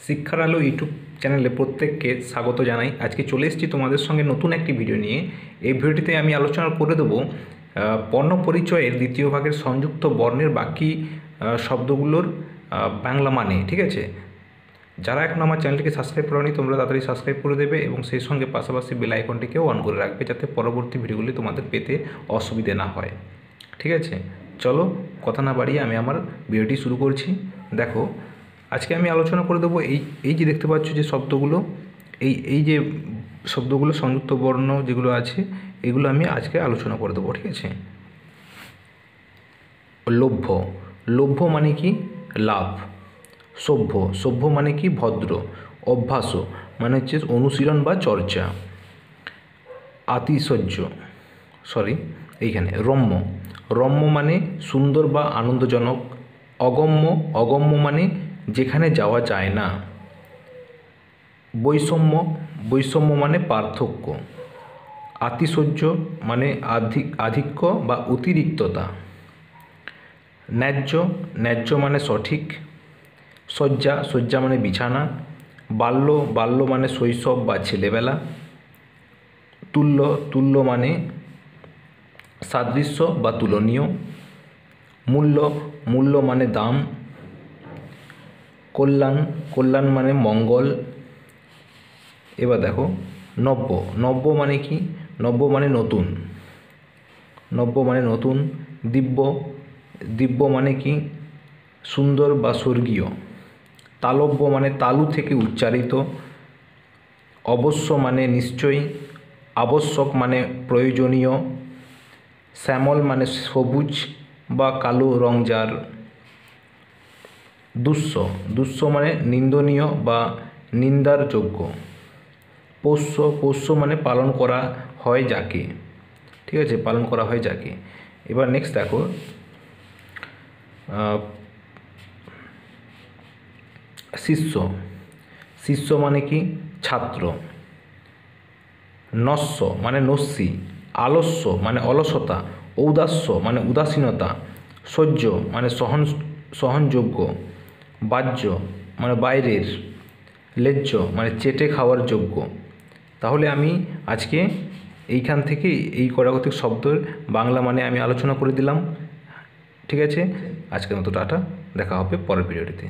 শিক্ষার আলো ইউটিউব চ্যানেলে প্রত্যেককে স্বাগত জানাই। আজকে চলে এসেছি তোমাদের সঙ্গে নতুন একটি ভিডিও নিয়ে। এই ভিডিওটিতে আমি আলোচনা করে দেবো বর্ণ পরিচয়ের দ্বিতীয় ভাগের সংযুক্ত বর্ণের বাকি শব্দগুলোর বাংলা মানে। ঠিক আছে, যারা এখন আমার চ্যানেলটিকে সাবস্ক্রাইব করেনি তোমরা তাড়াতাড়ি সাবস্ক্রাইব করে দেবে এবং সেই সঙ্গে পাশাপাশি বেল আইকনটিকেও অন করে রাখবে, যাতে পরবর্তী ভিডিওগুলি তোমাদের পেতে অসুবিধে না হয়। ঠিক আছে, চলো কথা না বাড়িয়ে আমি আমার ভিডিওটি শুরু করছি। দেখো, আজকে আমি আলোচনা করে দেবো এই যে দেখতে পাচ্ছ যে শব্দগুলো, এই যে শব্দগুলো সংযুক্ত বর্ণ যেগুলো আছে এগুলো আমি আজকে আলোচনা করে দেবো। ঠিক আছে, লভ্য, লভ্য মানে কি লাভ। সভ্য, সভ্য মানে কি ভদ্র। অভ্যাস মানে হচ্ছে অনুশীলন বা চর্চা। এইখানে রম্য, রম্য মানে সুন্দর বা আনন্দজনক। অগম্য, অগম্য মানে যেখানে যাওয়া যায় না। বৈষম্য, বৈষম্য মানে পার্থক্য। আতিশয্য মানে আধিক্য বা অতিরিক্ততা। ন্যায্য, ন্যায্য মানে সঠিক। শয্যা, শয্যা মানে বিছানা। বাল্য, বাল্য মানে শৈশব বা ছেলেবেলা। তুল্য, তুল্য মানে সাদৃশ্য বা তুলনীয়। মূল্য, মূল্য মানে দাম। কল্যাণ, কল্যাণ মানে মঙ্গল। এবার দেখো নব্য, নব্য মানে কি নব্য মানে নতুন। নব্য মানে নতুন। দিব্য, দিব্য মানে কি সুন্দর বা স্বর্গীয়। তালব্য মানে তালু থেকে উচ্চারিত। অবশ্য মানে নিশ্চয়ই। আবশ্যক মানে প্রয়োজনীয়। শ্যামল মানে সবুজ বা কালো রং যার। দুঃস্ব, দুঃস্ব মানে নিন্দনীয় বা নিন্দার যোগ্য। পোষ্য, পোষ্য মানে পালন করা হয় যাকে। ঠিক আছে, পালন করা হয় যাকে। এবার নেক্সট দেখো, শিষ্য, শিষ্য মানে কি ছাত্র। নস্য মানে নস্যি। আলস্য মানে অলসতা। ঔদাস্য মানে উদাসীনতা। সহ্য মানে সহনযোগ্য। বাহ্য মানে বাইরের। লেজ্জ মানে চেটে খাওয়ার যোগ্য। তাহলে আমি আজকে এইখান থেকে এই কড়াগতিক শব্দের বাংলা মানে আমি আলোচনা করে দিলাম। ঠিক আছে, আজকের মতো টাটা, দেখা হবে পরের ভিডিওটিতে।